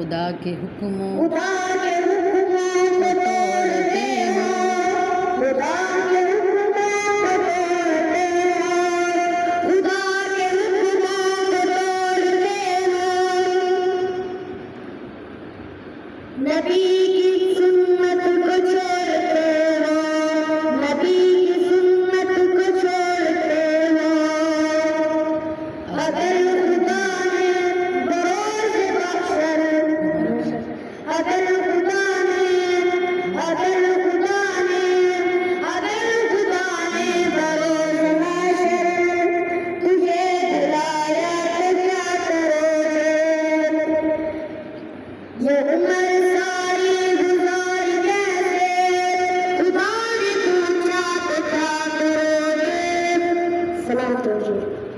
खुदा के हुक्मों खुदा के हुक्मों को तोड़ते हो, खुदा के हुक्मों को तोड़ते हो, खुदा के हुक्मों को तोड़ते हो। नबी की सुन्नत को छोड़ते हो, नबी की सुन्नत को छोड़ते हो। अगर खुदा ने बरोज़ महशर, अगर खुदा ने बरोज़ महशर तुझे बुलाया तो क्या करोगे? ये उम्र सारी गुज़ारी कैसे, खुदा ने पूछा तो क्या करोगे? सलाम तोड़िए।